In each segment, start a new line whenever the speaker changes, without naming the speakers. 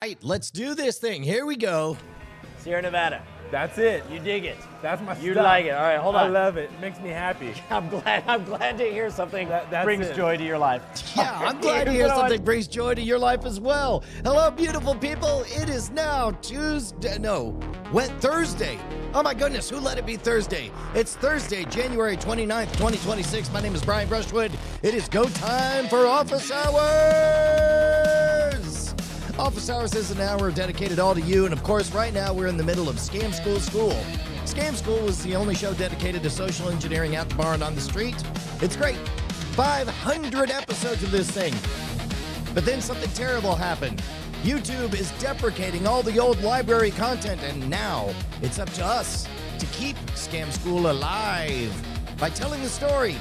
Right, let's do this thing. Here we go.
Sierra Nevada.
That's it.
You dig it.
That's my
You
stuff.
like it. All right, hold on.
I love it. It makes me happy.
I'm glad to hear something
That's
brings
it.
joy to your life.
Yeah, I'm glad to hear something brings joy to your life as well. Hello, beautiful people. It is now Thursday. Oh my goodness, who let it be Thursday? It's Thursday, January 29th, 2026. My name is Brian Brushwood. It is go time for Office Hours. Office Hours is an hour dedicated all to you, and of course, right now we're in the middle of Scam School. Scam School was the only show dedicated to social engineering at the bar and on the street. It's great. 500 episodes of this thing. But then something terrible happened. YouTube is deprecating all the old library content, and now it's up to us to keep Scam School alive by telling the story.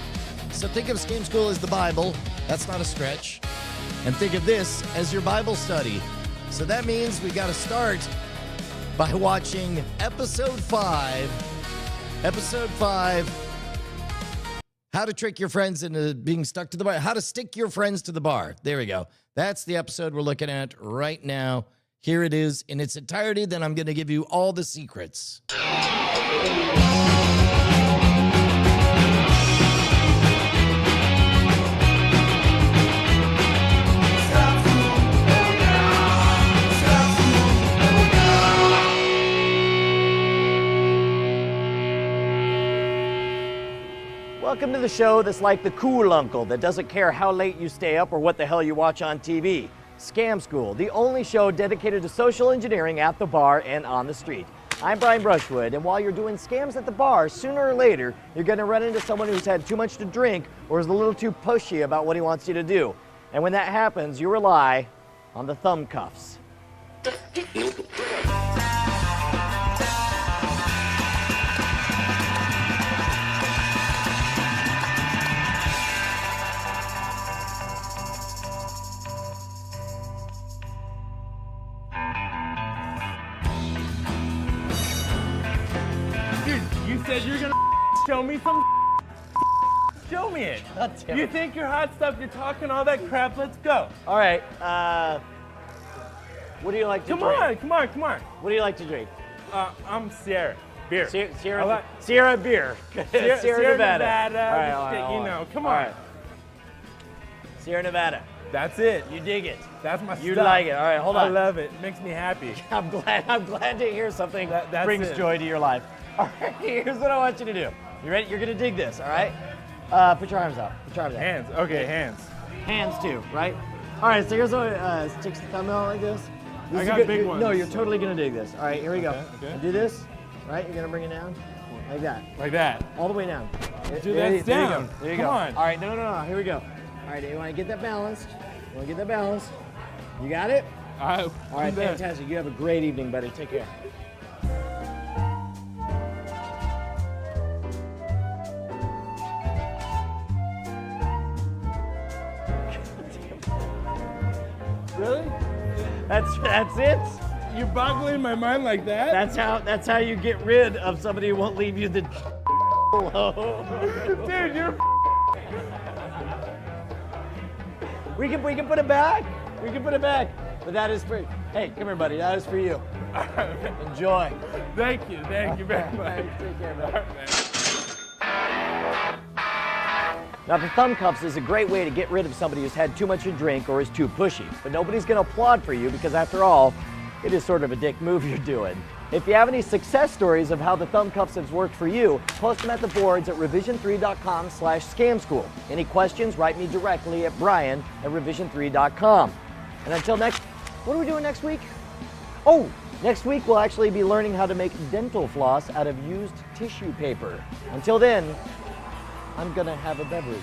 So think of Scam School as the Bible. That's not a stretch. And think of this as your Bible study. So that means we got to start by watching episode 5. Episode 5. How to trick your friends into being stuck to the bar. How to stick your friends to the bar. There we go. That's the episode we're looking at right now. Here it is in its entirety. Then I'm going to give you all the secrets.
Welcome to the show that's like the cool uncle that doesn't care how late you stay up or what the hell you watch on TV. Scam School, the only show dedicated to social engineering at the bar and on the street. I'm Brian Brushwood, and while you're doing scams at the bar, sooner or later, you're going to run into someone who's had too much to drink or is a little too pushy about what he wants you to do. And when that happens, you rely on the thumb cuffs.
Dude, you said you're gonna show me some. Show me it.
God damn
You
it.
think you're hot stuff? You're talking all that crap. Let's go.
All right, what do you like to
Come
drink?
on, come on, come on.
What do you like to drink?
I'm Sierra. Beer.
Sierra beer.
Sierra Nevada.
All right,
You know, come
All
on.
right. Sierra Nevada.
That's it.
You dig it.
That's my
You
stuff.
like it. All right, hold
I
on.
love it. It makes me happy.
I'm glad to hear something
That's
brings
it.
joy to your life. All right, here's what I want you to do. You ready? You're gonna dig this, all right? Put your arms out. Put your arms out.
Hands. Okay, hands.
Hands too, right? All right, so here's what sticks the thumb out like this.
I
is
got
good-
big
No,
ones.
you're totally gonna dig this. All right, here we go.
Okay.
And do this, right? You're gonna bring it down, like that,
Like that.
all the way down.
Dude,
There
that's
you go.
down.
There you
Come
go.
on.
All right, no. Here we go. All right, you want to get that balanced? You want to get that balanced? You got it? All right, fantastic. You have a great evening, buddy. Take care.
Really?
That's it.
You're boggling my mind like that?
That's how you get rid of somebody who won't leave you the alone.
Dude, you're.
We can put it back. We can put it back. But that is for. Hey, come here, buddy. That is for you. Enjoy.
Thank you very much.
Take care, buddy. Now, the thumb cuffs is a great way to get rid of somebody who's had too much to drink or is too pushy. But nobody's going to applaud for you because, after all, it is sort of a dick move you're doing. If you have any success stories of how the thumb cuffs have worked for you, post them at the boards at revision3.com/scamschool. Any questions, write me directly at brian@revision3.com. And until next, what are we doing next week? Oh, next week we'll actually be learning how to make dental floss out of used tissue paper. Until then, I'm gonna have a beverage.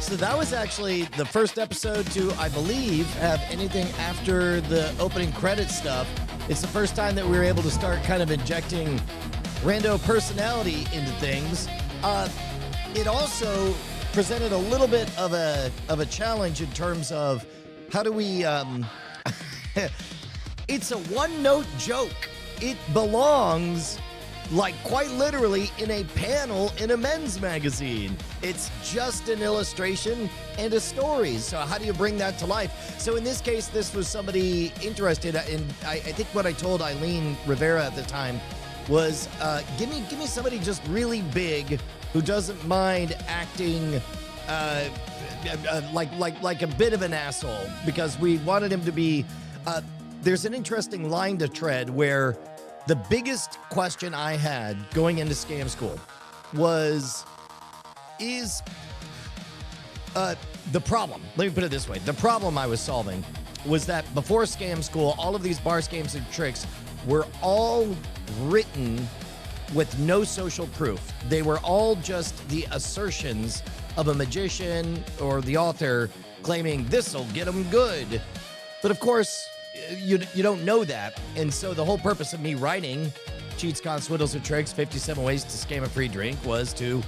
So that was actually the first episode to, I believe, have anything after the opening credits stuff. It's the first time that we were able to start kind of injecting rando personality into things. It also presented a little bit of a challenge in terms of how do we it's a one-note joke. It belongs, like, quite literally in a panel in a men's magazine. It's just an illustration and a story. So how do you bring that to life? So in this case, this was somebody interested in, I think what I told Eileen Rivera at the time was, give me somebody just really big who doesn't mind acting like a bit of an asshole, because we wanted him to be, there's an interesting line to tread where the biggest question I had going into scam school was, the problem, let me put it this way, the problem I was solving was that before scam school, all of these bar scams and tricks were all written with no social proof. They were all just the assertions of a magician or the author claiming this'll get them good. But of course, you don't know that. And so the whole purpose of me writing Cheats, Cons, Swindles, and Tricks, 57 Ways to Scam a Free Drink was to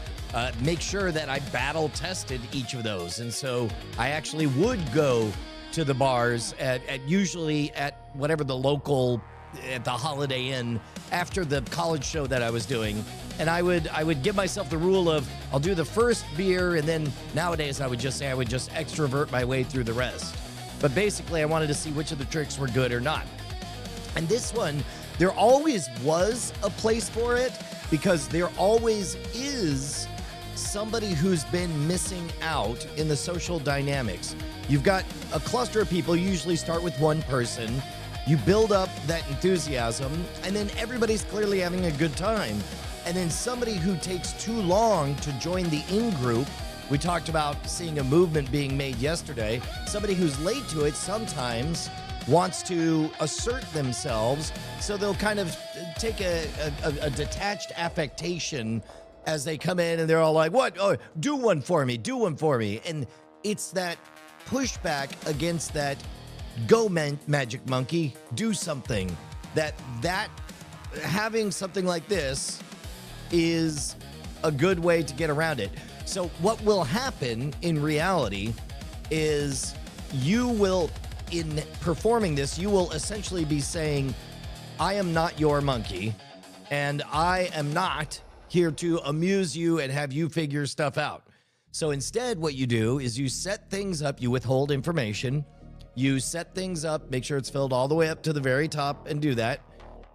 make sure that I battle tested each of those. And so I actually would go to the bars usually at whatever the local, at the Holiday Inn after the college show that I was doing. And I would give myself the rule of, I'll do the first beer, and then nowadays I would just say I would just extrovert my way through the rest. But basically I wanted to see which of the tricks were good or not. And this one, there always was a place for it, because there always is somebody who's been missing out in the social dynamics. You've got a cluster of people, you usually start with one person, you build up that enthusiasm, and then everybody's clearly having a good time. And then somebody who takes too long to join the in-group, we talked about seeing a movement being made yesterday, somebody who's late to it sometimes wants to assert themselves, so they'll kind of take a detached affectation as they come in, and they're all like, what? Oh, do one for me, do one for me. And it's that pushback against that, go magic monkey, do something. That having something like this is a good way to get around it. So what will happen in reality is you will, in performing this, you will essentially be saying, I am not your monkey, and I am not here to amuse you and have you figure stuff out. So instead, what you do is you set things up, you withhold information, you set things up, make sure it's filled all the way up to the very top and do that.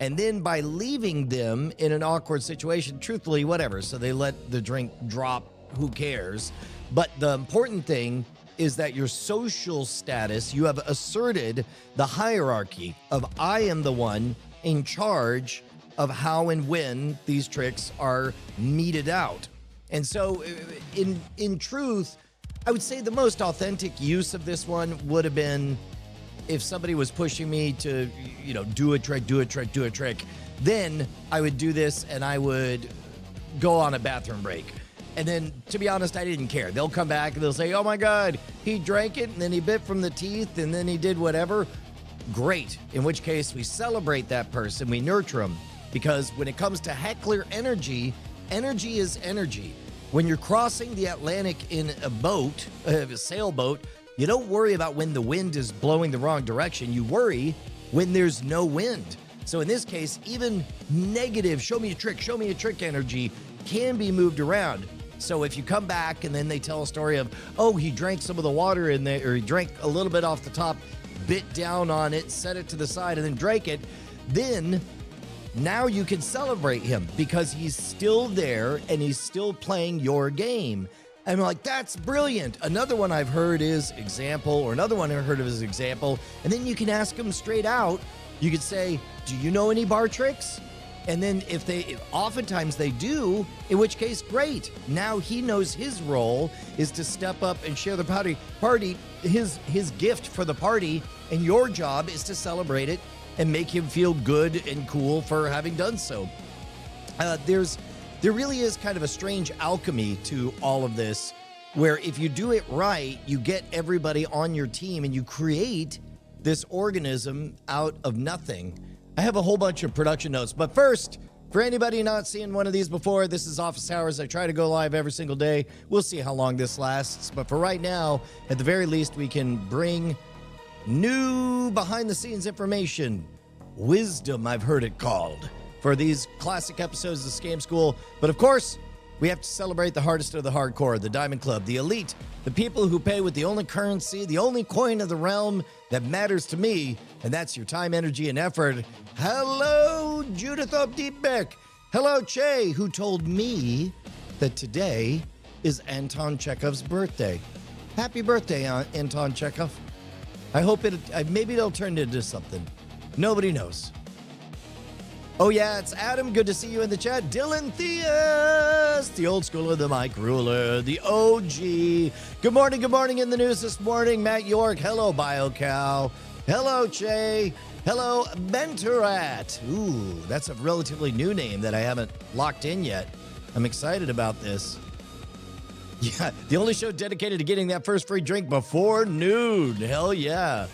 And then by leaving them in an awkward situation, truthfully, whatever, so they let the drink drop, who cares? But the important thing is that your social status, you have asserted the hierarchy of I am the one in charge of how and when these tricks are meted out. And so in truth, I would say the most authentic use of this one would have been if somebody was pushing me to, do a trick, then I would do this and I would go on a bathroom break. And then, to be honest, I didn't care. They'll come back and they'll say, oh my God, he drank it and then he bit from the teeth and then he did whatever. Great. In which case we celebrate that person, we nurture them. Because when it comes to heckler energy, energy is energy. When you're crossing the Atlantic in a boat, a sailboat, you don't worry about when the wind is blowing the wrong direction. You worry when there's no wind. So in this case, even negative, show me a trick energy can be moved around. So if you come back and then they tell a story of, oh, he drank some of the water in there, or he drank a little bit off the top, bit down on it, set it to the side, and then drank it, then now you can celebrate him because he's still there and he's still playing your game. And I'm like, that's brilliant. Another one I've heard is example, or another one I've heard of is example. And then you can ask them straight out. You could say, do you know any bar tricks? And then if oftentimes they do, in which case, great. Now he knows his role is to step up and share the party, his gift for the party, and your job is to celebrate it and make him feel good and cool for having done so. There really is kind of a strange alchemy to all of this, where if you do it right, you get everybody on your team and you create this organism out of nothing. I have a whole bunch of production notes, but first, for anybody not seeing one of these before, this is Office Hours. I try to go live every single day. We'll see how long this lasts, but for right now, at the very least, we can bring new behind-the-scenes information. Wisdom, I've heard it called, for these classic episodes of Scam School. But of course, we have to celebrate the hardest of the hardcore, the Diamond Club, the elite, the people who pay with the only currency, the only coin of the realm that matters to me, and that's your time, energy, and effort. Hello, Judith Obdeepbeck. Hello, Che, who told me that today is Anton Chekhov's birthday. Happy birthday, Anton Chekhov. I hope maybe it'll turn into something. Nobody knows. Oh, yeah, it's Adam. Good to see you in the chat. Dylan Theus, the old school of the mic ruler, the OG. Good morning in the news this morning. Matt York. Hello, BioCow. Hello, Che. Hello, Mentorat. Ooh, that's a relatively new name that I haven't locked in yet. I'm excited about this. Yeah, the only show dedicated to getting that first free drink before noon. Hell yeah.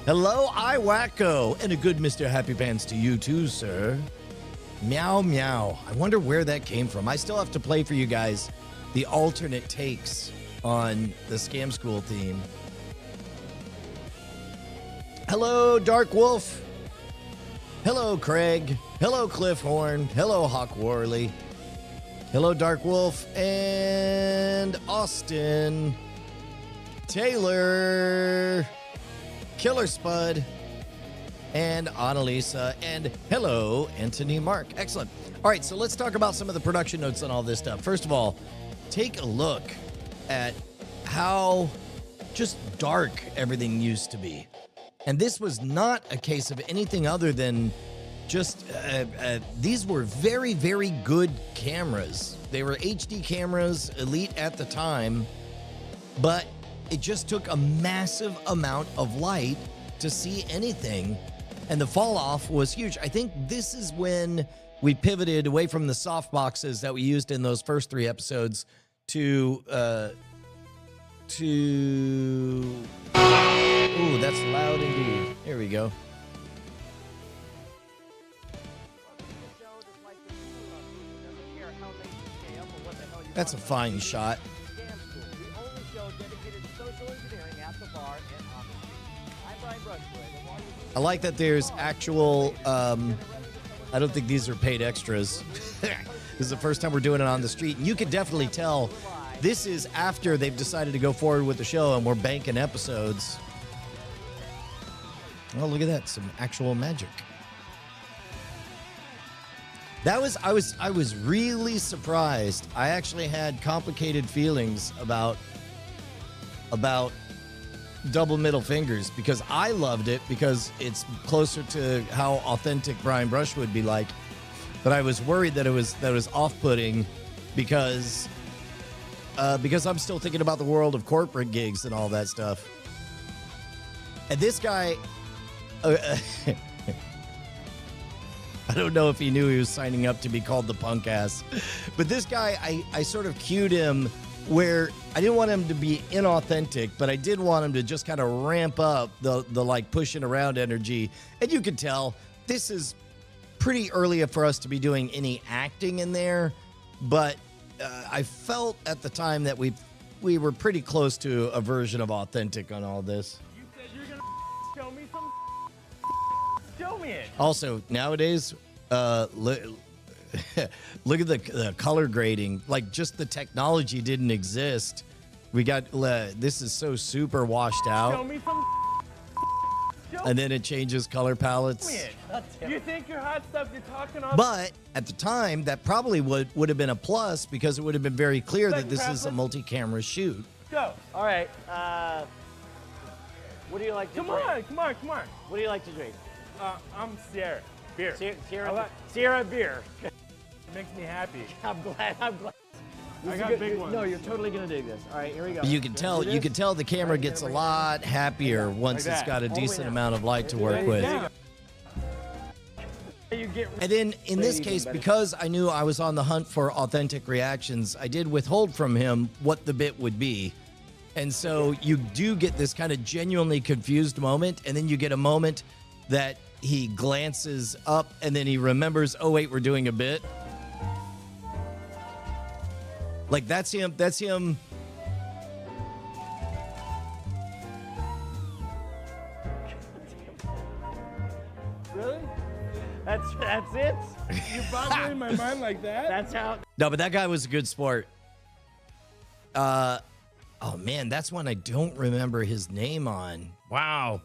Hello, iWacko, and a good Mr. Happy Pants to you too, sir. Meow, meow. I wonder where that came from. I still have to play for you guys the alternate takes on the Scam School theme. Hello, Dark Wolf. Hello, Craig. Hello, Cliff Horn. Hello, Hawk Worley. Hello, Dark Wolf and Austin. Taylor. Killer Spud, and Annalisa, and hello, Anthony Mark. Excellent. All right, so let's talk about some of the production notes on all this stuff. First of all, take a look at how just dark everything used to be. And this was not a case of anything other than just, these were very, very good cameras. They were HD cameras, elite at the time, but it just took a massive amount of light to see anything, and the fall off was huge. I think this is when we pivoted away from the soft boxes that we used in those first 3 episodes to ooh, that's loud indeed. Here we go. That's a fine shot. I like that there's actual, I don't think these are paid extras. This is the first time we're doing it on the street. And you can definitely tell this is after they've decided to go forward with the show and we're banking episodes. Oh, look at that. Some actual magic. I was really surprised. I actually had complicated feelings about double middle fingers because I loved it because it's closer to how authentic Brian Brush would be like, but I was worried that it was off-putting because I'm still thinking about the world of corporate gigs and all that stuff. And this guy, I don't know if he knew he was signing up to be called the punk ass, but this guy, I sort of cued him where I didn't want him to be inauthentic, but I did want him to just kind of ramp up the like pushing around energy. And you could tell this is pretty early for us to be doing any acting in there, but I felt at the time that we were pretty close to a version of authentic on all this.
You said you're gonna show me some. Show me it.
Also, nowadays, look at the color grading. Like, just the technology didn't exist. We got, this is so super washed
Show
out.
me some.
And then it changes color palettes.
You think you're hot stuff, you're talking all.
But at the time, that probably would have been a plus because it would have been very clear that
Second
this is a
preference.
multi-camera shoot.
Go.
All right. What do you like to drink?
Come on.
What do you like to drink?
I'm Sierra. Beer.
Sierra beer.
It makes me happy.
I'm glad.
I got big ones.
No, you're totally gonna dig this. All right, here we go.
You can tell the camera gets a lot happier once
Like
it's
that.
got a
All the way
decent
down.
amount of light to work with.
You get.
And then in this
even
case,
better.
because I knew I was on the hunt for authentic reactions, I did withhold from him what the bit would be. And so you do get this kind of genuinely confused moment, and then you get a moment that he glances up and then he remembers, oh wait, we're doing a bit. Like that's him.
Really?
That's it.
You boggling my mind like that?
That's how.
No, but that guy was a good sport. Oh man, that's one I don't remember his name on. Wow.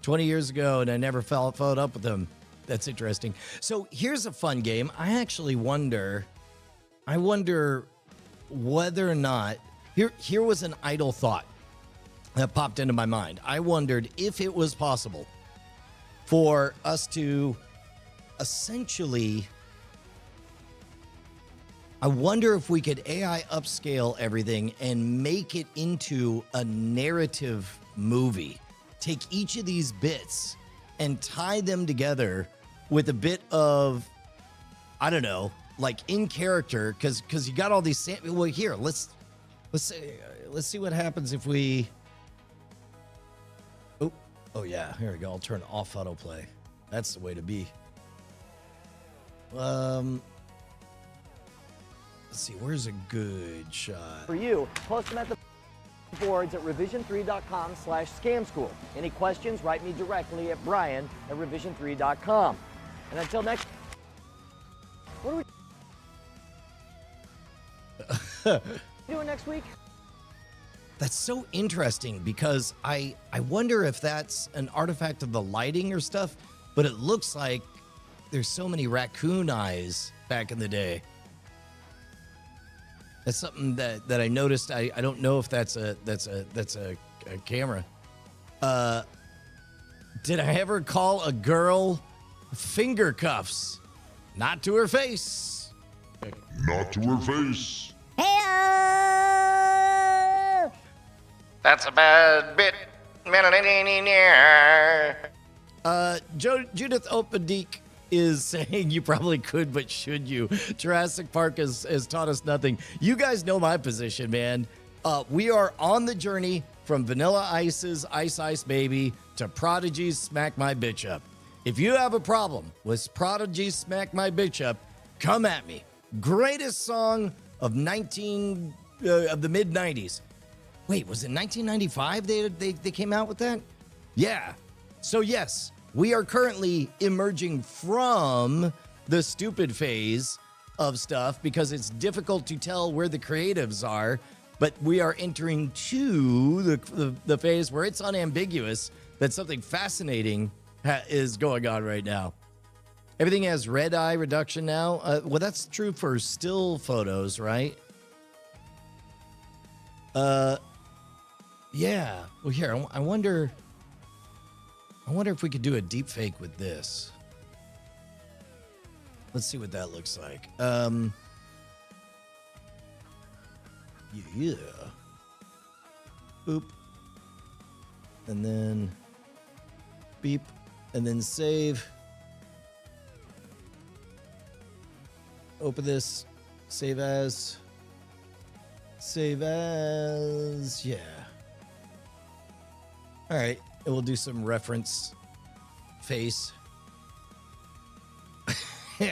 20 years ago, and I never followed up with him. That's interesting. So here's a fun game. I actually wonder whether or not, here was an idle thought that popped into my mind. I wondered if it was possible for us to essentially, I wonder if we could AI upscale everything and make it into a narrative movie. Take each of these bits and tie them together with a bit of, I don't know, like in character, because you got all these. Well, here let's see what happens if we. Oh yeah, here we go. I'll turn off autoplay. That's the way to be. Let's see, where's a good shot?
For you, post them at the boards at revision3.com/scamschool. Any questions, write me directly at brian@revision3.com. And until next, what are we doing next week?
That's so interesting because I wonder if that's an artifact of the lighting or stuff, but it looks like there's so many raccoon eyes back in the day. That's something that I noticed. I don't know if that's a camera. Did I ever call a girl finger cuffs? Not to her face.
Not to her face.
That's a bad bit. Judith Opadik is saying you probably could, but should you? Jurassic Park has taught us nothing. You guys know my position, man. We are on the journey from Vanilla Ice's Ice Ice Baby to Prodigy's Smack My Bitch Up. If you have a problem with Prodigy's Smack My Bitch Up, come at me. Greatest song of the mid 90s. Wait, was it 1995 they came out with that? Yeah. So yes, we are currently emerging from the stupid phase of stuff because it's difficult to tell where the creatives are, but we are entering to the phase where it's unambiguous that something fascinating is going on right now. Everything has red eye reduction now. Well, that's true for still photos, right? Yeah. Well, here, I wonder if we could do a deep fake with this. Let's see what that looks like. Yeah. Boop. And then beep. And then save. Open this. Save as. Save as. Yeah. All right. And we'll do some reference face. All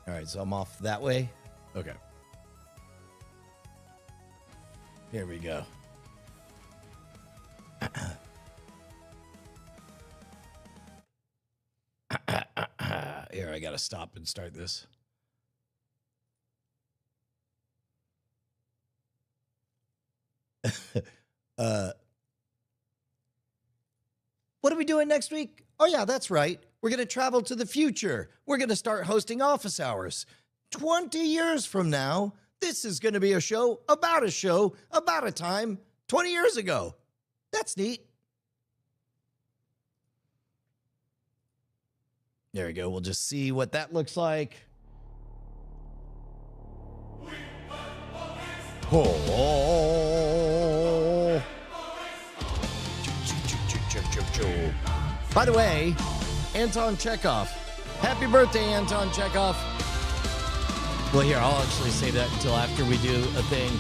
right, so I'm off that way. Okay. Here we go. Here, I gotta stop and start this. What are we doing next week? Oh yeah, that's right. We're going to travel to the future. We're going to start hosting office hours. 20 years from now, this is going to be a show about a time 20 years ago. That's neat. There we go. We'll just see what that looks like. Oh. By the way, Anton Chekhov. Happy birthday, Anton Chekhov. Well, here, I'll actually save that until after we do a thing.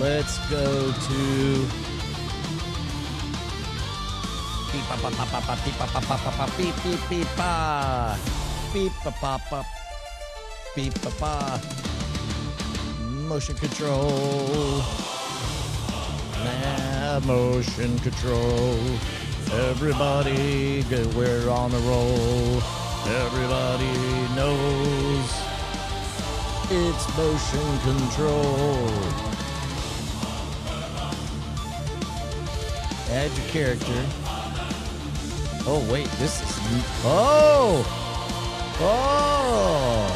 Let's go to beep pa pa pa pa pa beep pa pa pa pa pa beep beep beep pa beep pa pa pa beep pa pa. Motion control. Motion control. Everybody, we're on a roll. Everybody knows it's motion control. Add your character. Oh, wait, this is new. Oh,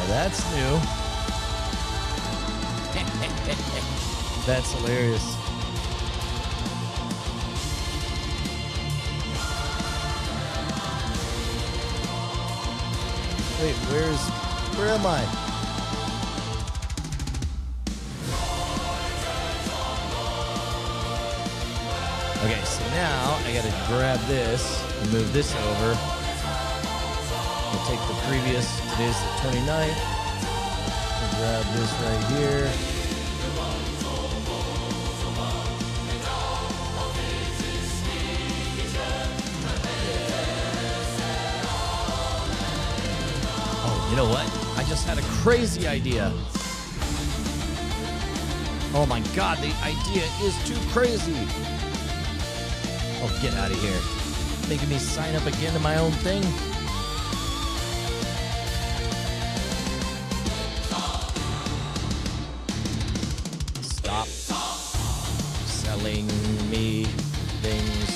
that's new. That's hilarious. Wait, where am I? Okay, so now I gotta grab this and move this over. I'll take the previous, today's the 29th. I'll grab this right here. You know what? I just had a crazy idea. Oh my God, the idea is too crazy. Oh, get out of here. Making me sign up again to my own thing. Stop selling me things.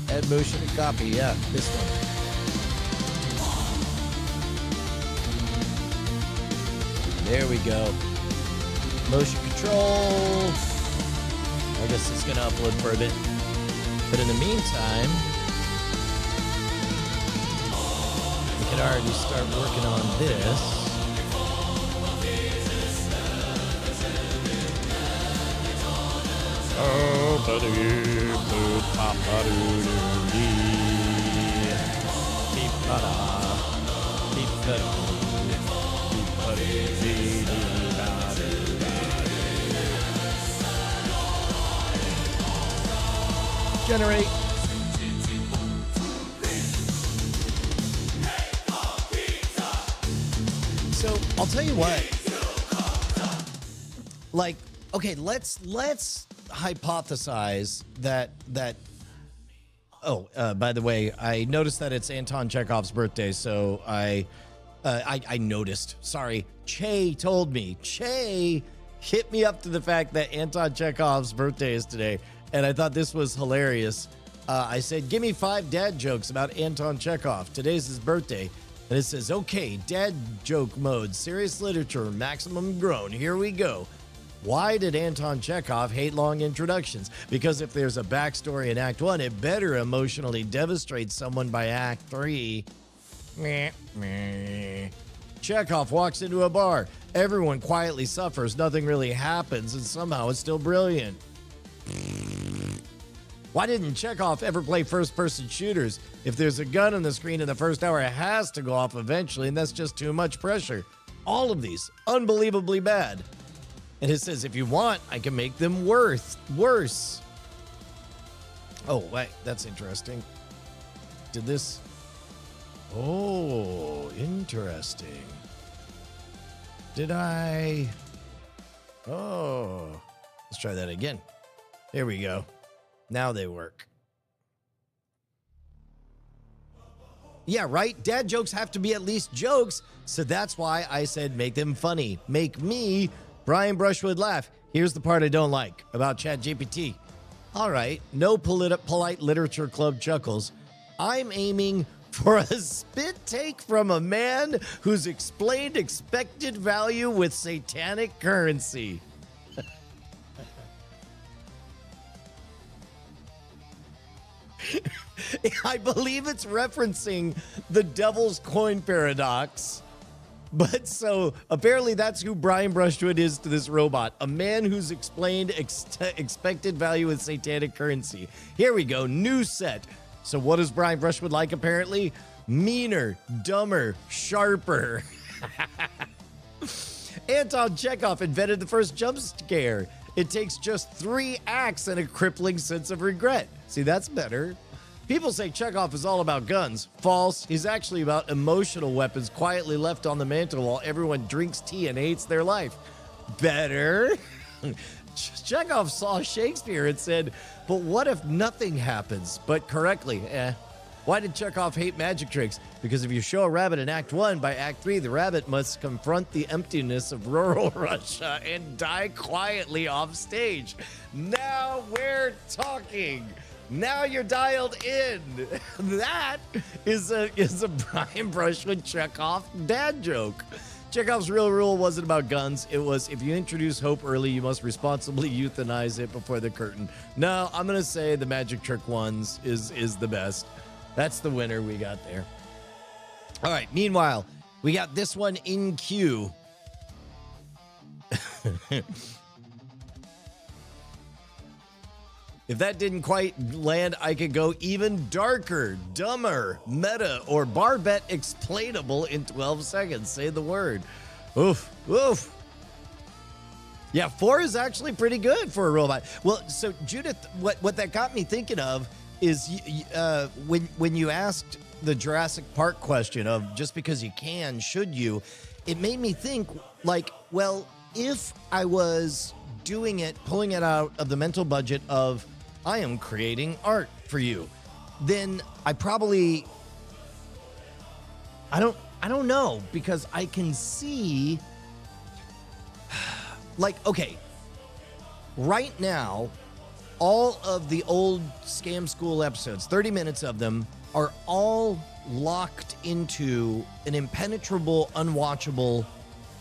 Add motion and copy, yeah, this one. There we go. Motion control. I guess it's gonna upload for a bit. But in the meantime, we can already start working on this. Oh, buddy. Generate. So I'll tell you what. Like, okay, let's hypothesize that. Oh, by the way, I noticed that it's Anton Chekhov's birthday, so I noticed. Sorry, Che told me. Che hit me up to the fact that Anton Chekhov's birthday is today, and I thought this was hilarious. I said, give me 5 dad jokes about Anton Chekhov. Today's his birthday. And it says, okay, dad joke mode, serious literature, maximum grown. Here we go. Why did Anton Chekhov hate long introductions? Because if there's a backstory in Act 1, it better emotionally devastrate someone by Act 3. Meh, meh. Chekhov walks into a bar. Everyone quietly suffers. Nothing really happens, and somehow it's still brilliant. Why didn't Chekhov ever play first-person shooters? If there's a gun on the screen in the first hour, it has to go off eventually, and that's just too much pressure. All of these, unbelievably bad. And it says, if you want, I can make them worse. Oh, wait, that's interesting. Did this? Oh, interesting. Did I? Oh, let's try that again. Here we go. Now they work. Yeah, right? Dad jokes have to be at least jokes. So that's why I said make them funny. Make me, Brian Brushwood, laugh. Here's the part I don't like about ChatGPT. All right, no polite literature club chuckles. I'm aiming for a spit take from a man who's explained expected value with satanic currency. I believe it's referencing the devil's coin paradox. But so apparently that's who Brian Brushwood is to this robot. A man who's explained expected value with satanic currency. Here we go. New set. So what is Brian Brushwood like apparently? Meaner, dumber, sharper. Anton Chekhov invented the first jump scare. It takes just 3 acts and a crippling sense of regret. See, that's better. People say Chekhov is all about guns. False. He's actually about emotional weapons quietly left on the mantle while everyone drinks tea and hates their life. Better. Chekhov saw Shakespeare and said, but what if nothing happens? But correctly, Why did Chekhov hate magic tricks? Because if you show a rabbit in Act 1, by Act 3, the rabbit must confront the emptiness of rural Russia and die quietly off stage. Now we're talking. Now you're dialed in. That is a Brian Brushwood Chekhov dad joke. Chekhov's real rule wasn't about guns. It was, if you introduce hope early, you must responsibly euthanize it before the curtain. No, I'm going to say the magic trick ones is the best. That's the winner we got there. All right, meanwhile, we got this one in queue. If that didn't quite land, I could go even darker, dumber, meta, or barbet explainable in 12 seconds. Say the word. Oof, oof. Yeah, 4 is actually pretty good for a robot. Well, so Judith, what that got me thinking of is when you asked the Jurassic Park question of just because you can, should you? It made me think like, well, if I was doing it, pulling it out of the mental budget of I am creating art for you, then I probably, I don't know, because I can see like, okay, right now, all of the old Scam School episodes, 30 minutes of them, are all locked into an impenetrable, unwatchable,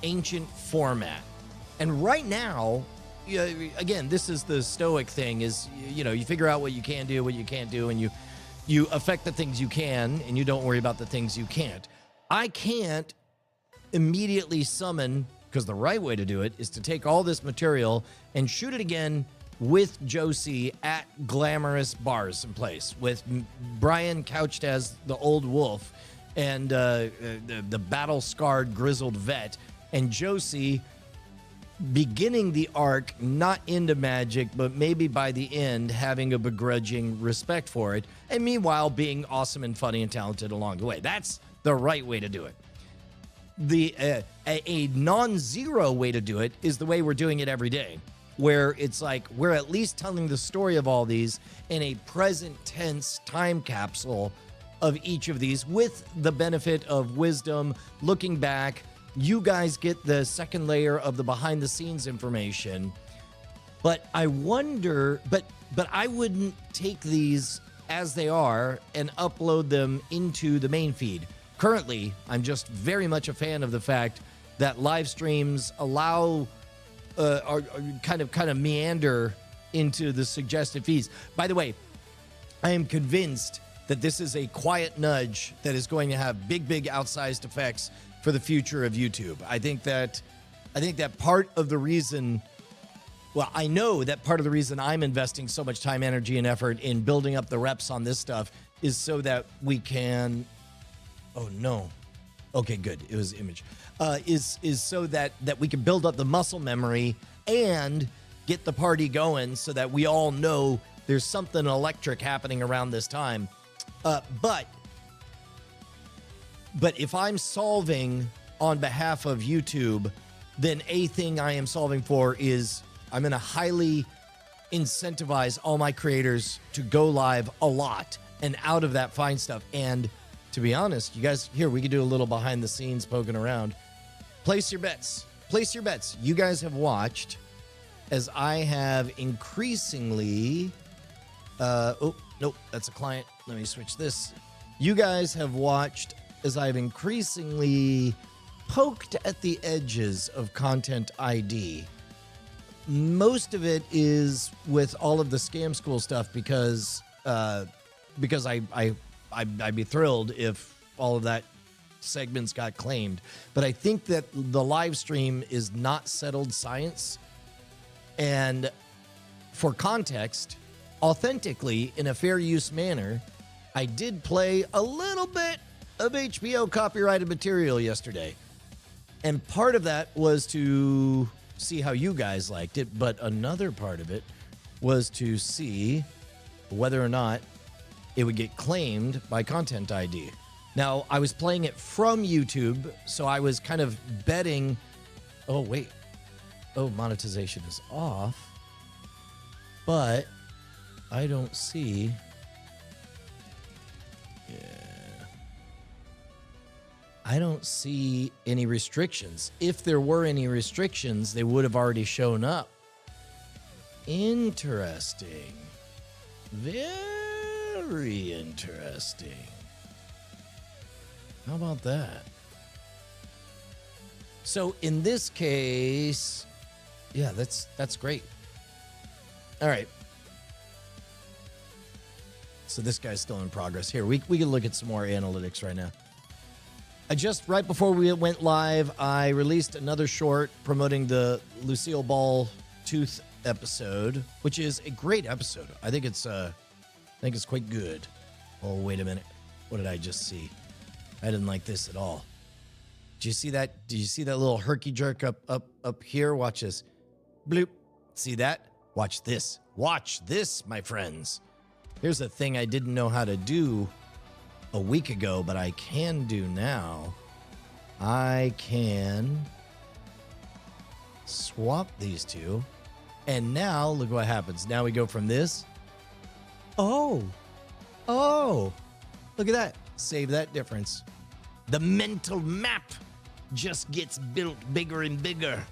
ancient format. And right now, again, this is the stoic thing, is, you know, you figure out what you can do, what you can't do, and you affect the things you can, and you don't worry about the things you can't. I can't immediately summon, because the right way to do it is to take all this material and shoot it again with Josie at glamorous bars in place, with Brian couched as the old wolf and the battle-scarred, grizzled vet, and Josie beginning the arc not into magic, but maybe by the end having a begrudging respect for it, and meanwhile being awesome and funny and talented along the way. That's the right way to do it. A non-zero way to do it is the way we're doing it every day, where it's like we're at least telling the story of all these in a present tense time capsule of each of these, with the benefit of wisdom, looking back. You guys get the second layer of the behind the scenes information. But I wonder, but I wouldn't take these as they are and upload them into the main feed. Currently, I'm just very much a fan of the fact that live streams allow are kind of meander into the suggested feeds. By the way, I am convinced that this is a quiet nudge that is going to have big outsized effects for the future of YouTube. I think that part of the reason, well, I know that part of the reason I'm investing so much time, energy, and effort in building up the reps on this stuff is so that we can, oh no, okay, good, it was image, is so that we can build up the muscle memory and get the party going so that we all know there's something electric happening around this time. But if I'm solving on behalf of YouTube, then a thing I am solving for is I'm going to highly incentivize all my creators to go live a lot, and out of that find stuff. And to be honest, you guys, here, we could do a little behind the scenes poking around. Place your bets. Place your bets. You guys have watched as I have increasingly, oh, nope, that's a client. Let me switch this. You guys have watched as I've increasingly poked at the edges of Content ID. Most of it is with all of the Scam School stuff because I'd be thrilled if all of that segments got claimed. But I think that the live stream is not settled science. And for context, authentically, in a fair use manner, I did play a little bit of HBO copyrighted material yesterday. And part of that was to see how you guys liked it, but another part of it was to see whether or not it would get claimed by Content ID. Now, I was playing it from YouTube, so I was kind of betting, oh, wait. Oh, monetization is off, but I don't see. I don't see any restrictions. If there were any restrictions, they would have already shown up. Interesting. Very interesting. How about that? So in this case, yeah, that's great. All right. So this guy's still in progress. Here, we can look at some more analytics right now. Just right before we went live, I released another short promoting the Lucille Ball Tooth episode, which is a great episode. I think it's quite good. Oh, wait a minute. What did I just see? I didn't like this at all. Did you see that? Did you see that little herky jerk up here? Watch this. Bloop. See that? Watch this. Watch this, my friends. Here's a thing I didn't know how to do a week ago, but I can do now. I can swap these two. And now, look what happens. Now we go from this. Oh, look at that. Save that difference. The mental map just gets built bigger and bigger.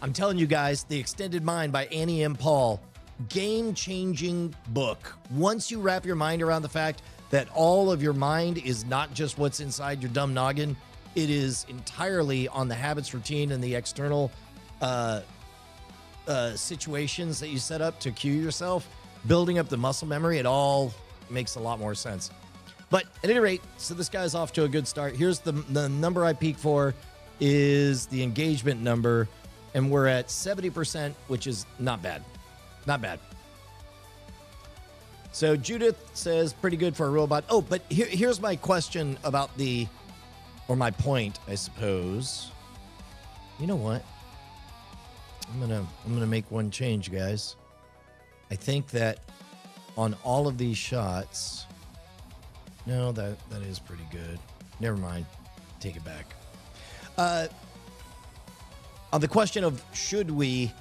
I'm telling you guys, The Extended Mind by Annie M. Paul, game-changing book. Once you wrap your mind around the fact that all of your mind is not just what's inside your dumb noggin, it is entirely on the habits, routine, and the external situations that you set up to cue yourself, building up the muscle memory, it all makes a lot more sense. But at any rate, so this guy's off to a good start. Here's the number I peak for is the engagement number, and we're at 70%, which is not bad. Not bad. So Judith says pretty good for a robot. Oh, but here's my question about or my point, I suppose. You know what? I'm gonna make one change, guys. I think that on all of these shots, no, that is pretty good. Never mind. Take it back. On the question of should we,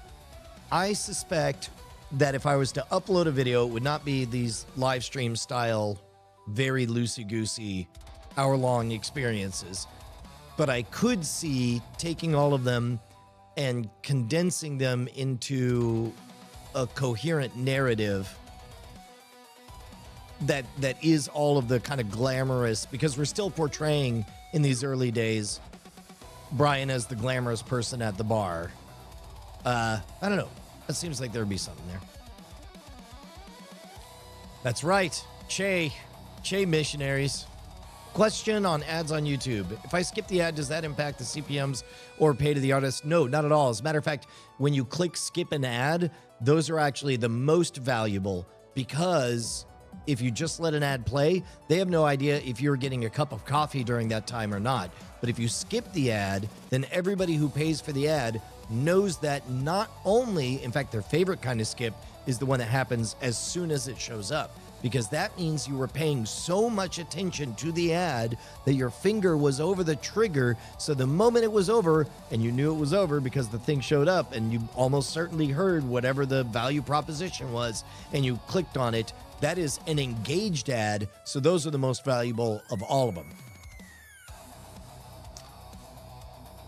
I suspect that if I was to upload a video, it would not be these live stream style, very loosey-goosey, hour-long experiences. But I could see taking all of them and condensing them into a coherent narrative that is all of the kind of glamorous, because we're still portraying in these early days Brian as the glamorous person at the bar. I don't know. It seems like there would be something there. That's right. Che missionaries. Question on ads on YouTube. If I skip the ad, does that impact the CPMs or pay to the artist? No, not at all. As a matter of fact, when you click skip an ad, those are actually the most valuable, because if you just let an ad play, they have no idea if you're getting a cup of coffee during that time or not. But if you skip the ad, then everybody who pays for the ad knows that not only, in fact, their favorite kind of skip is the one that happens as soon as it shows up, because that means you were paying so much attention to the ad that your finger was over the trigger. So the moment it was over, and you knew it was over because the thing showed up and you almost certainly heard whatever the value proposition was, and you clicked on it, that is an engaged ad. So those are the most valuable of all of them.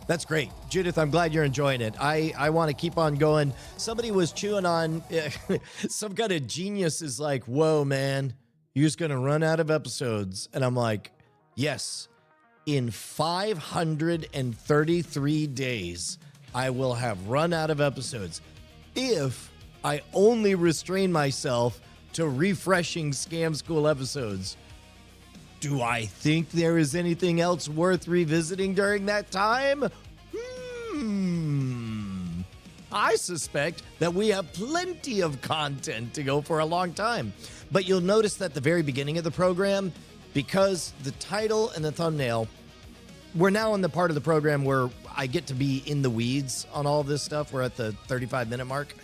That's great. Judith, I'm glad you're enjoying it. I want to keep on going. Somebody was chewing on, some kind of genius is like, whoa, man, you're just going to run out of episodes. And I'm like, yes, in 533 days, I will have run out of episodes if I only restrain myself to refreshing Scam School episodes. Do I think there is anything else worth revisiting during that time? I suspect that we have plenty of content to go for a long time. But you'll notice that the very beginning of the program, because the title and the thumbnail, we're now in the part of the program where I get to be in the weeds on all this stuff. We're at the 35-minute mark.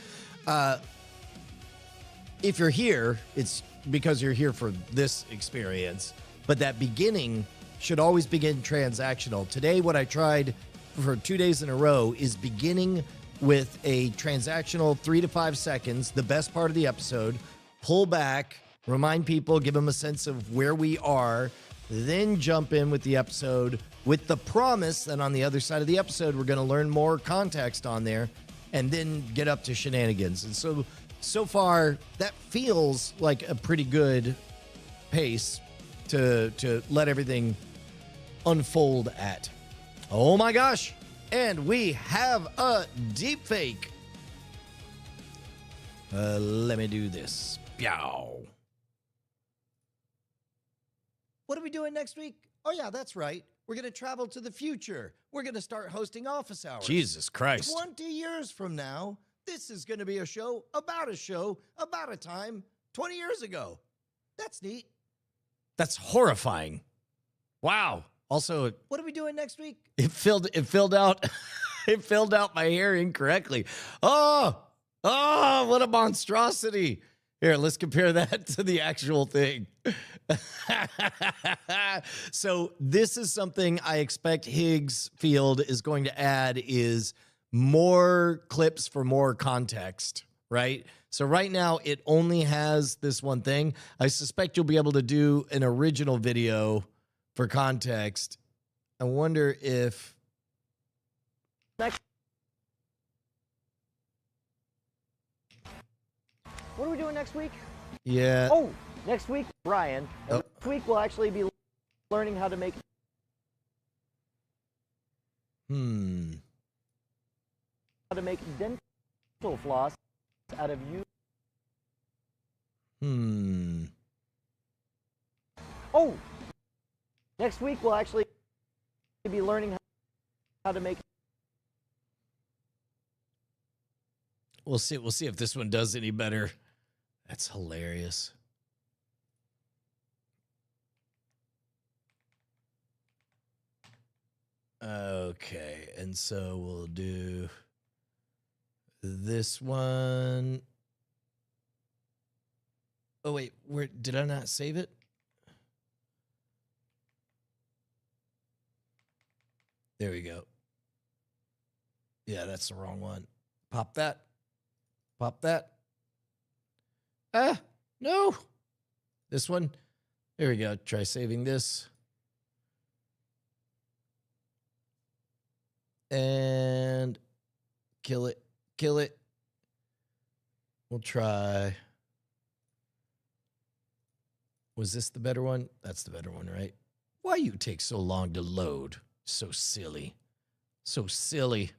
If you're here, it's because you're here for this experience. But that beginning should always begin transactional. Today, what I tried for 2 days in a row is beginning with a transactional 3 to 5 seconds, the best part of the episode, pull back, remind people, give them a sense of where we are, then jump in with the episode with the promise that on the other side of the episode, we're going to learn more context on there and then get up to shenanigans. And so far, that feels like a pretty good pace to let everything unfold at. Oh my gosh. And we have a deep fake. Let me do this. Yow. What are we doing next week? Oh, yeah, that's right. We're going to travel to the future. We're going to start hosting office hours. Jesus Christ. 20 years from now, this is going to be a show about a time 20 years ago. That's neat. That's horrifying. Wow. Also, what are we doing next week? It filled out it filled out my hair incorrectly. Oh, what a monstrosity. Here, let's compare that to the actual thing. So this is something I expect Higgs Field is going to add is more clips for more context, right? So right now it only has this one thing. I suspect you'll be able to do an original video for context. I wonder if...
What are we doing next week?
Yeah.
Oh, next week, Brian. And Next week we'll actually be learning how to make... How to make dental floss out of you. Oh, next week we'll actually be learning how to make...
We'll see if this one does any better. That's hilarious. Okay, and so we'll do this one. Oh wait, where did I not save it? There we go. Yeah, that's the wrong one. Pop that. Pop that. No. This one. There we go. Try saving this. And kill it. Kill it. We'll try. Was this the better one? That's the better one, right? Why you take so long to load? So silly. So silly.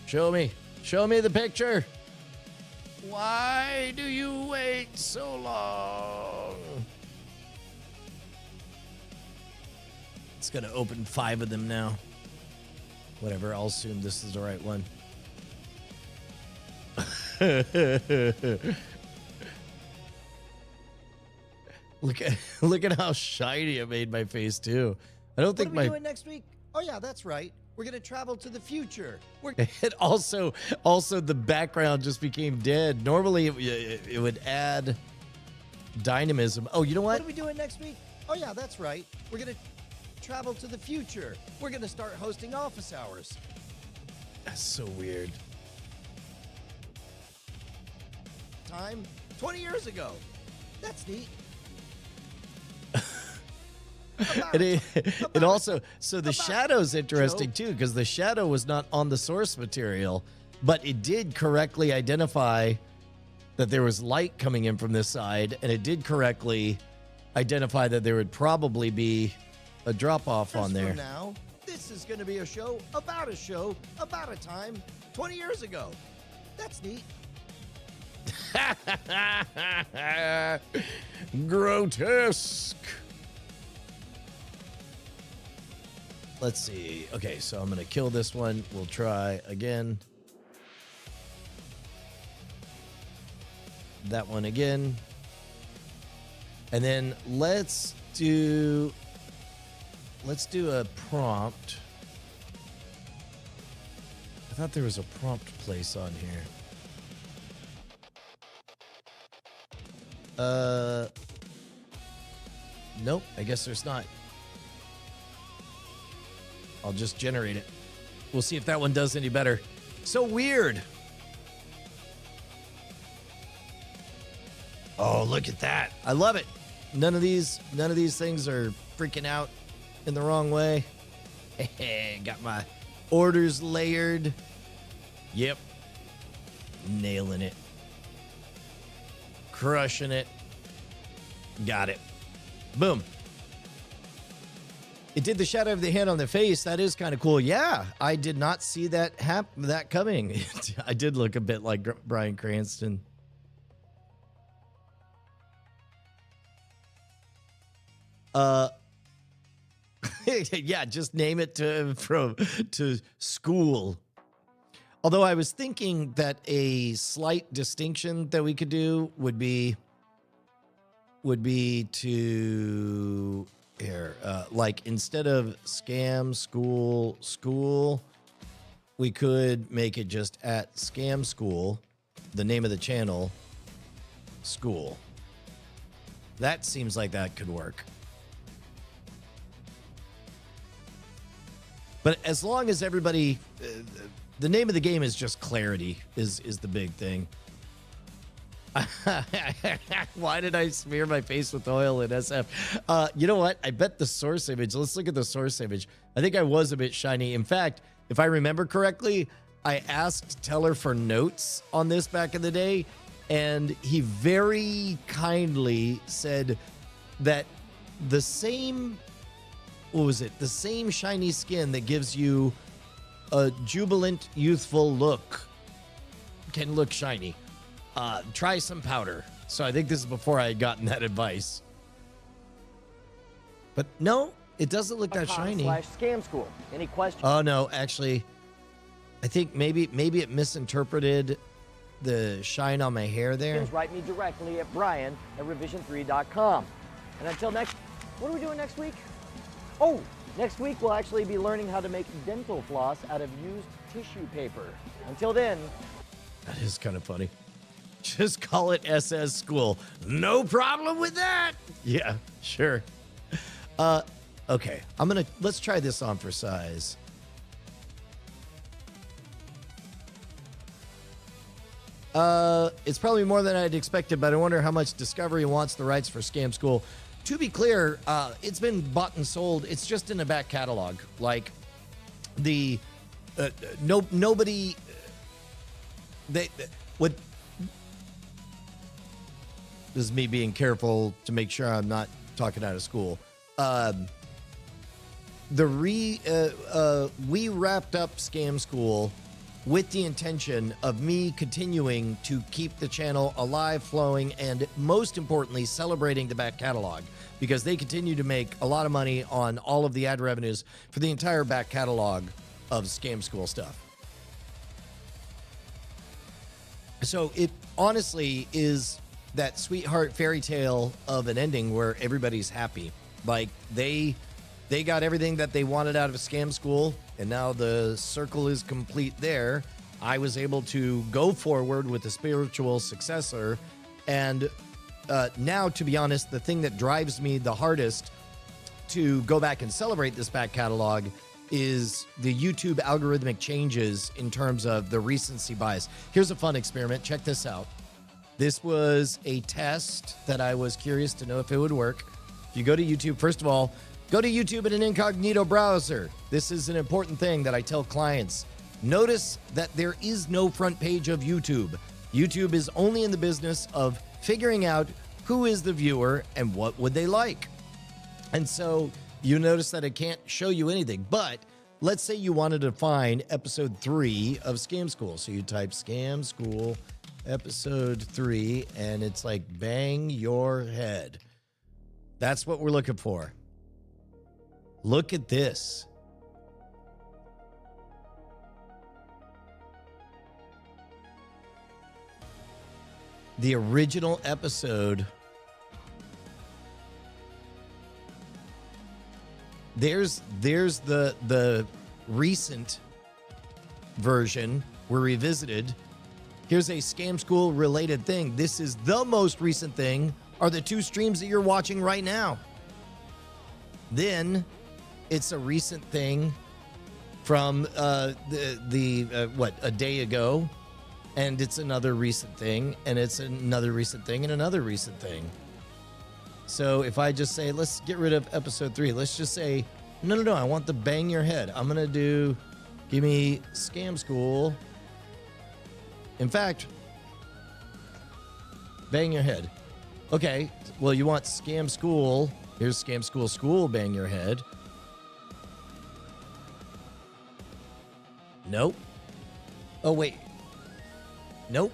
Show me. Show me the picture. Why do you wait so long? It's going to open 5 of them now. Whatever, I'll assume this is the right one. Look at how shiny it made my face too. I don't think
What are we doing next week? Oh yeah, that's right. We're gonna travel to the future.
It also the background just became dead. Normally it would add dynamism. Oh, you know
What
what?
are we doing next week? Oh yeah, that's right. We're gonna travel to the future. We're gonna start hosting office hours.
That's so weird.
Time 20 years ago. That's neat.
It also, so the shadow's interesting too, because the shadow was not on the source material, but it did correctly identify that there was light coming in from this side, and it did correctly identify that there would probably be a drop off on there.
From now, this is gonna be a show about a time 20 years ago. That's neat.
Grotesque. Let's see. Okay, so I'm going to kill this one. We'll try again. That one again. And then let's do let's do a prompt. I thought there was a prompt place on here. Nope, I guess there's not. I'll just generate it. We'll see if that one does any better. So weird. Oh, look at that. I love it. None of these things are freaking out in the wrong way. Got my orders layered. Yep. Nailing it. Crushing it. Got it. Boom. It did the shadow of the hand on the face. That is kind of cool. Yeah, I did not see that coming. I did look a bit like Bryan Cranston. Yeah, just name it to school. Although I was thinking that a slight distinction that we could do would be to here, like instead of scam school, we could make it just at scam school, the name of the channel, school. That seems like that could work. But as long as everybody, the name of the game is just clarity is the big thing. Why did I smear my face with oil in SF? You know what? I bet the source image, let's look at the source image. I think I was a bit shiny. In fact, if I remember correctly, I asked Teller for notes on this back in the day, and he very kindly said that the same, what was it? The same shiny skin that gives you a jubilant, youthful look can look shiny. Try some powder. So I think this is before I had gotten that advice. But no, it doesn't look that shiny.
/scam school. Any questions?
Oh no, actually, I think maybe it misinterpreted the shine on my hair there.
Write me directly at brian@revision3.com. And until next, what are we doing next week? Oh, next week we'll actually be learning how to make dental floss out of used tissue paper. Until then.
That is kind of funny. Just call it SS School. No problem with that. Yeah, sure. Okay, let's try this on for size. It's probably more than I'd expected, but I wonder how much Discovery wants the rights for Scam School. To be clear, it's been bought and sold. It's just in the back catalog. Like nobody. This is me being careful to make sure I'm not talking out of school. We wrapped up Scam School with the intention of me continuing to keep the channel alive, flowing, and most importantly, celebrating the back catalog, because they continue to make a lot of money on all of the ad revenues for the entire back catalog of Scam School stuff. So it honestly is that sweetheart fairy tale of an ending where everybody's happy. Like they got everything that they wanted out of Scam School, and now the circle is complete there. I was able to go forward with the spiritual successor, and now, to be honest, the thing that drives me the hardest to go back and celebrate this back catalog is the YouTube algorithmic changes in terms of the recency bias. Here's a fun experiment. Check this out. This was a test that I was curious to know if it would work. If you go to YouTube, first of all, go to YouTube in an incognito browser. This is an important thing that I tell clients. Notice that there is no front page of YouTube. YouTube is only in the business of figuring out who is the viewer and what would they like. And so you notice that it can't show you anything. But let's say you wanted to find episode 3 of Scam School. So you type Scam School episode 3, and it's like bang your head. That's what we're looking for. Look at this. The original episode there's the recent version were revisited. Here's a Scam School related thing. This is the most recent thing, are the 2 streams that you're watching right now. Then it's a recent thing from a day ago, and it's another recent thing, and it's another recent thing, and another recent thing. So if I just say, let's get rid of episode 3, let's just say, no, I want the bang your head. I'm gonna do, give me Scam School. In fact, bang your head. Okay, well, you want Scam School. Here's Scam School, bang your head. Nope. Oh, wait. Nope.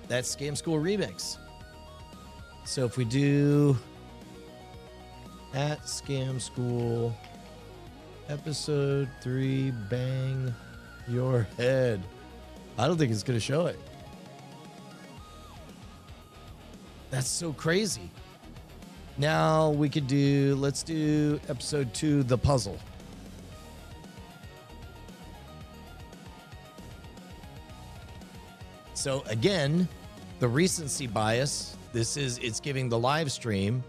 That's Scam School Remix. So if we do at Scam School, episode 3, bang your head. I don't think it's going to show it. That's so crazy. Now we could do, let's do episode 2, the puzzle. So again, the recency bias, it's giving the live stream.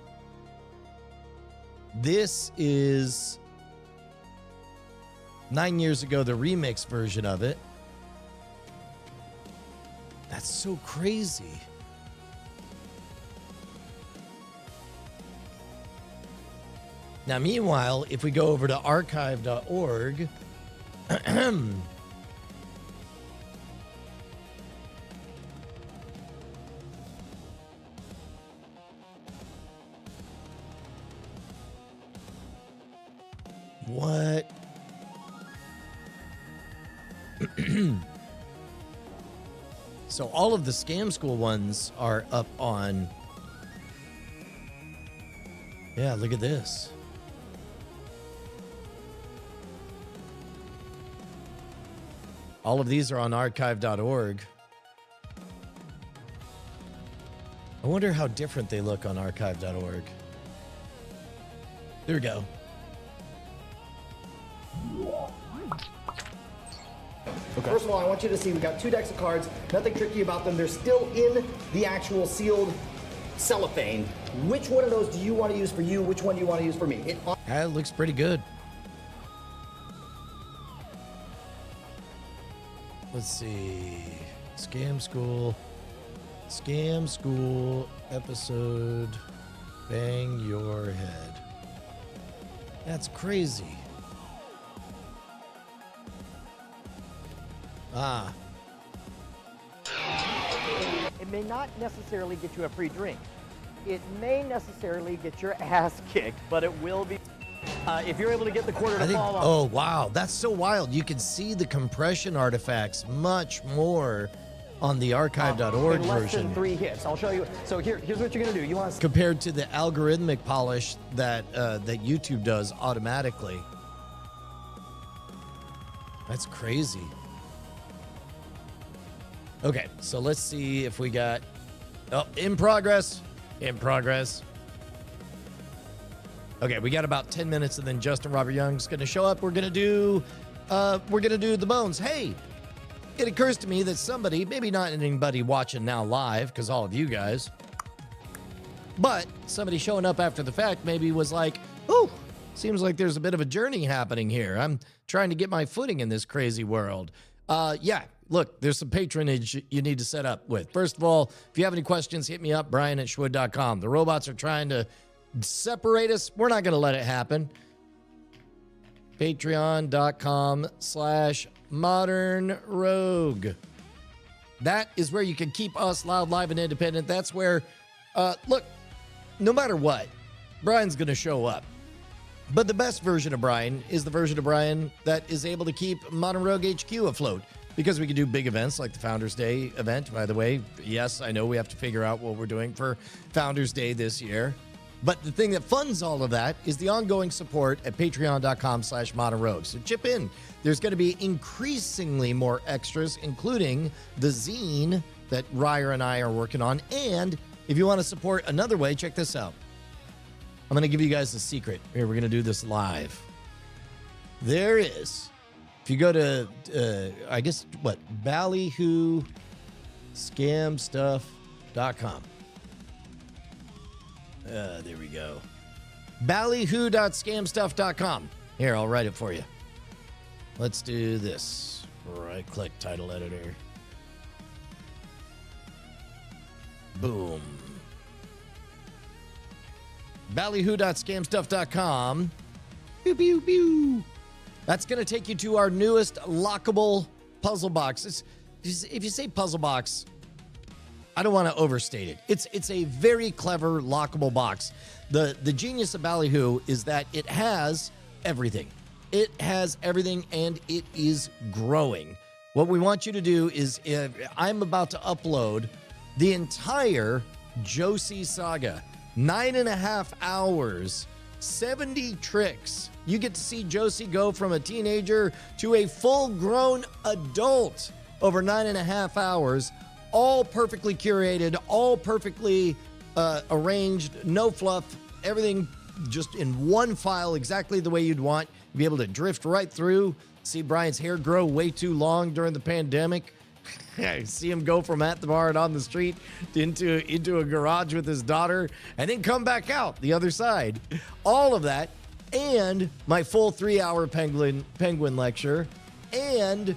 This is 9 years ago, the remix version of it. That's so crazy. Now, meanwhile, if we go over to archive.org, what? So all of the Scam School ones are up on. Yeah, look at this. All of these are on archive.org. I wonder how different they look on archive.org. There we go.
Okay. First of all, I want you to see we got 2 decks of cards. Nothing tricky about them. They're still in the actual sealed cellophane. Which one of those do you want to use for you? Which one do you want to use for me?
That looks pretty good. Let's see. Scam School episode Bang Your Head. That's crazy. Ah.
It may not necessarily get you a free drink. It may necessarily get your ass kicked, but it will be. If you're able to get the quarter to fall off.
Oh, wow. That's so wild. You can see the compression artifacts much more on the archive.org
in less
version.
than 3 hits. I'll show you. So here's what you're going to do. You want to
compared to the algorithmic polish that YouTube does automatically. That's crazy. Okay, so let's see if we got. Oh, in progress. In progress. Okay, we got about 10 minutes, and then Justin Robert Young's going to show up. We're going to do the bones. Hey, it occurs to me that somebody, maybe not anybody watching now live, because all of you guys, but somebody showing up after the fact maybe was like, oh, seems like there's a bit of a journey happening here. I'm trying to get my footing in this crazy world. Yeah, look, there's some patronage you need to set up with. First of all, if you have any questions, hit me up, brian@schwood.com. The robots are trying to separate us. We're not going to let it happen. Patreon.com/modernrogue. That is where you can keep us loud, live, and independent. That's where, look, no matter what, Brian's going to show up. But the best version of Brian is the version of Brian that is able to keep Modern Rogue HQ afloat, because we can do big events like the Founders Day event. By the way, yes, I know we have to figure out what we're doing for Founders Day this year. But the thing that funds all of that is the ongoing support at patreon.com/modernrogue. So chip in. There's going to be increasingly more extras, including the zine that Ryer and I are working on. And if you want to support another way, check this out. I'm going to give you guys a secret. Here, we're going to do this live. There is. If you go to, I guess, ballyhooscamstuff.com. There we go. ballyhoo.scamstuff.com. Here, I'll write it for you. Let's do this. Right-click title editor. Boom. ballyhoo.scamstuff.com. Pew, pew, pew. That's going to take you to our newest lockable puzzle box. If you say puzzle box, I don't want to overstate it. It's a very clever lockable box. The genius of Ballyhoo is that it has everything. It has everything, and it is growing. What we want you to do is, I'm about to upload the entire Josie saga. 9.5 hours, 70 tricks. You get to see Josie go from a teenager to a full-grown adult over 9.5 hours, all perfectly curated, all perfectly arranged, no fluff, everything just in one file exactly the way you'd want. You'd be able to drift right through, see Brian's hair grow way too long during the pandemic. I see him go from at the bar and on the street into a garage with his daughter and then come back out the other side. All of that, and my full 3-hour penguin lecture, and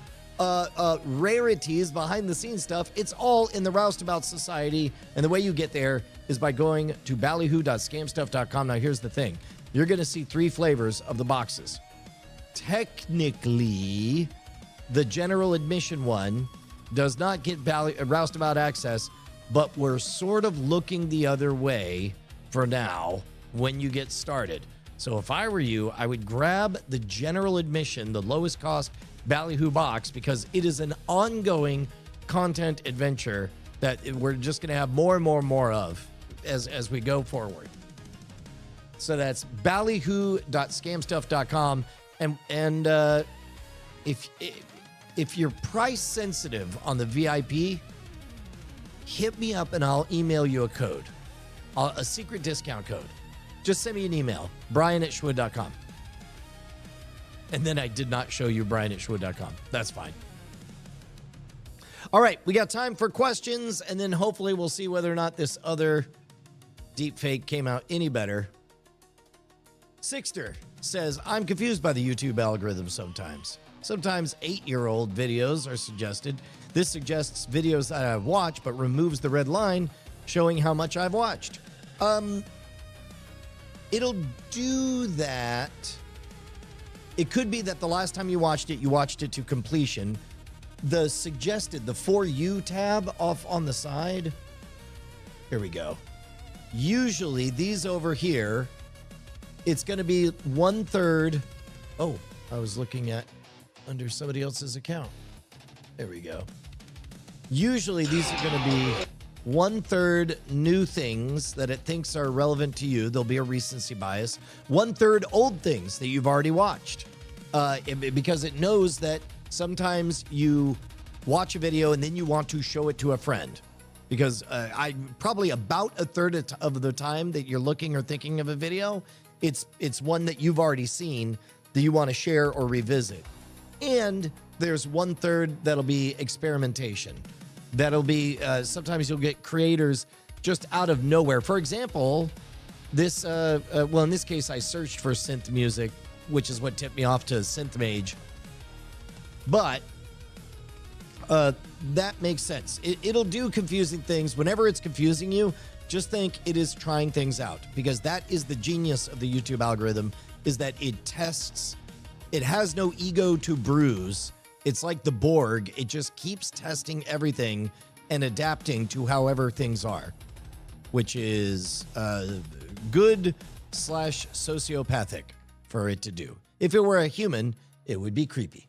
rarities, behind the scenes stuff. It's all in the Roustabout Society, and the way you get there is by going to ballyhoo.scamstuff.com. Now here's the thing. You're going to see 3 flavors of the boxes. Technically, the general admission one does not get Roustabout access, but we're sort of looking the other way for now when you get started. So if I were you, I would grab the general admission, the lowest cost Ballyhoo box, because it is an ongoing content adventure that we're just going to have more and more of as we go forward. So that's ballyhoo.scamstuff.com. And if you're price sensitive on the VIP, hit me up and I'll email you a code, a secret discount code. Just send me an email, brian@schwood.com. And then I did not show you brian@schwood.com. That's fine. All right, we got time for questions, and then hopefully we'll see whether or not this other deep fake came out any better. Sixter says, I'm confused by the YouTube algorithm sometimes. Sometimes 8-year-old videos are suggested. This suggests videos that I've watched, but removes the red line showing how much I've watched. It'll do that. It could be that the last time you watched it to completion. The For You tab off on the side. Here we go. Usually these over here, it's going to be 1/3. Oh, I was looking at under somebody else's account. There we go. Usually these are going to be 1/3 new things that it thinks are relevant to you. There'll be a recency bias. 1/3 old things that you've already watched. Because it knows that sometimes you watch a video and then you want to show it to a friend. Because I probably about 1/3 of the time that you're looking or thinking of a video, it's one that you've already seen that you want to share or revisit. And there's 1/3 that'll be experimentation. That'll be, sometimes you'll get creators just out of nowhere. For example, this, in this case, I searched for synth music, which is what tipped me off to Synth Mage. But that makes sense. It'll do confusing things. Whenever it's confusing you, just think it is trying things out, because that is the genius of the YouTube algorithm, is that it tests. It has no ego to bruise. It's like the Borg. It just keeps testing everything and adapting to however things are, which is good/sociopathic for it to do. If it were a human, it would be creepy.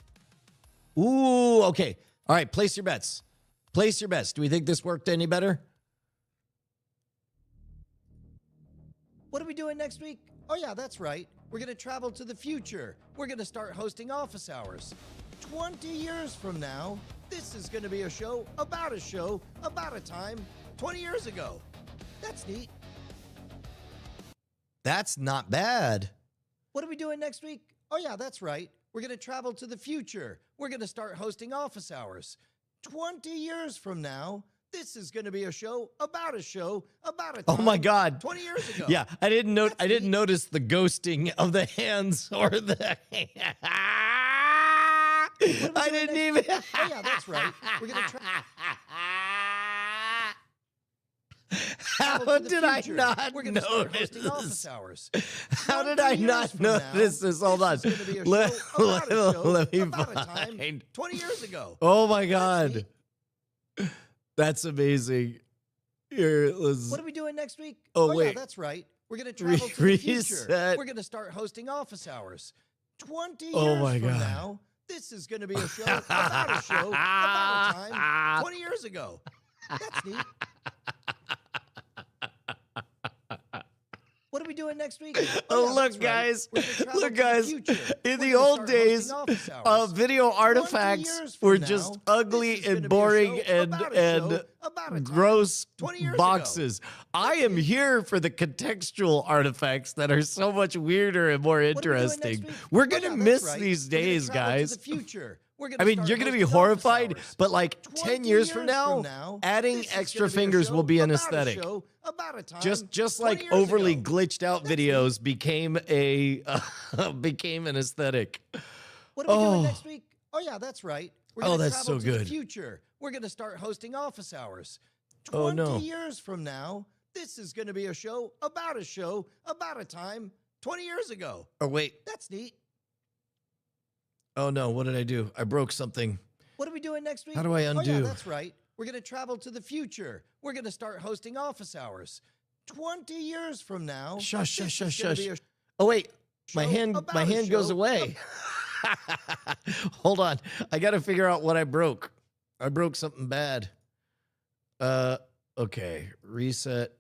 Ooh, okay. All right, place your bets. Place your bets. Do we think this worked any better?
What are we doing next week? Oh, yeah, that's right. We're going to travel to the future. We're going to start hosting office hours. 20 years from now, this is going to be a show about a time 20 years ago. That's neat.
That's not bad.
What are we doing next week? Oh, yeah, that's right. We're going to travel to the future. We're going to start hosting office hours. 20 years from now, this is going to be a show about a time.
Oh my God.
20 years ago.
Yeah, I didn't
That's neat.
notice the ghosting of the hands or the. I didn't even.
Oh yeah, that's right. We're going to
How did I not
We're gonna start hosting office
notice?
hours.
How did
20
I
years
not
from now,
notice this? Hold on.
This is gonna be a
Let,
show about a show
let me
about a time
find.
20 years ago.
Oh my
That's
God.
neat.
That's amazing. Here, let's.
What are we doing next week?
Oh,
yeah,
wait.
that's right. We're going to travel to the future.
Reset.
We're going to start hosting office hours. 20 years
Oh my
from
God.
now, this is going to be a show about a time 20 years ago. That's neat. What are we doing next week?
Oh,
yeah,
look,
that's right.
guys.
We're gonna travel
Look,
to the
guys.
future.
In
We're
the
gonna
old
start
days,
hosting office hours.
video
20
artifacts
years from
were
now,
just
this
ugly
is gonna
and
be a
boring
show
and
about a show about a time
gross
20 years ago.
boxes. I am here for the contextual artifacts that are so much weirder and more
What are we doing next
interesting.
week?
We're
Oh,
gonna
yeah, that's
miss
right.
these
We're gonna
days,
travel to
guys.
the future. We're
I mean,
start
you're gonna be
hosting office
horrified,
hours.
but like 10
20
years from now, adding
this is
extra
gonna be a
fingers
show
will be an
about a
aesthetic.
show about a time
Just
20
like
years
overly
ago.
glitched out
That's
videos became a became an aesthetic.
What are we
Oh.
doing next week? Oh yeah, that's right. We're
Oh,
gonna
that's
travel
so
to the
good.
future. We're going to start hosting office hours. 20
Oh, no.
years from now, this is going to be a show about a time 20 years ago.
Oh wait.
That's neat.
Oh no, what did I do? I broke something.
What are we doing next week?
How do I
Oh
undo?
yeah, that's right. We're going to travel to the future. We're going to start hosting office hours. 20 years from now.
Shush,
this
shush,
is
shush,
gonna
shush.
be a
Oh wait, my
show
hand
about
my
a
hand goes
show
away. Hold on. I got to figure out what I broke. I broke something bad. Okay. Reset.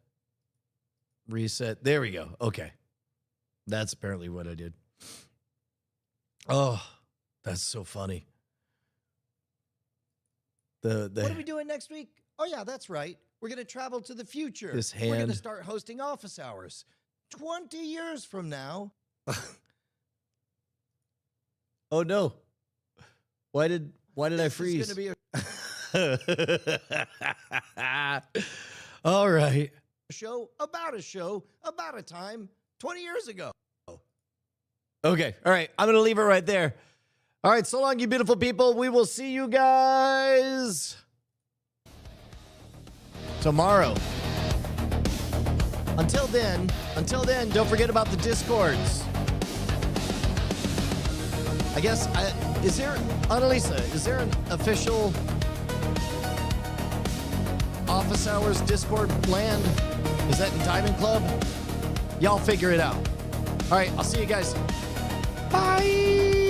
There we go. Okay. That's apparently what I did. Oh, that's so funny.
What are we doing next week? Oh yeah, that's right. We're going to travel to the future.
This
We're going
hand.
to start hosting office hours. 20 years from now.
Oh no. Why did I
this
freeze?
is going to be a
All right.
show about a time 20 years ago.
Okay. All right. I'm going to leave it right there. All right. So long, you beautiful people. We will see you guys tomorrow. Until then, don't forget about the Discords. I guess, Annalisa, is there an official office hours Discord land? Is that in Diamond Club? Y'all figure it out. All right. I'll see you guys. Bye.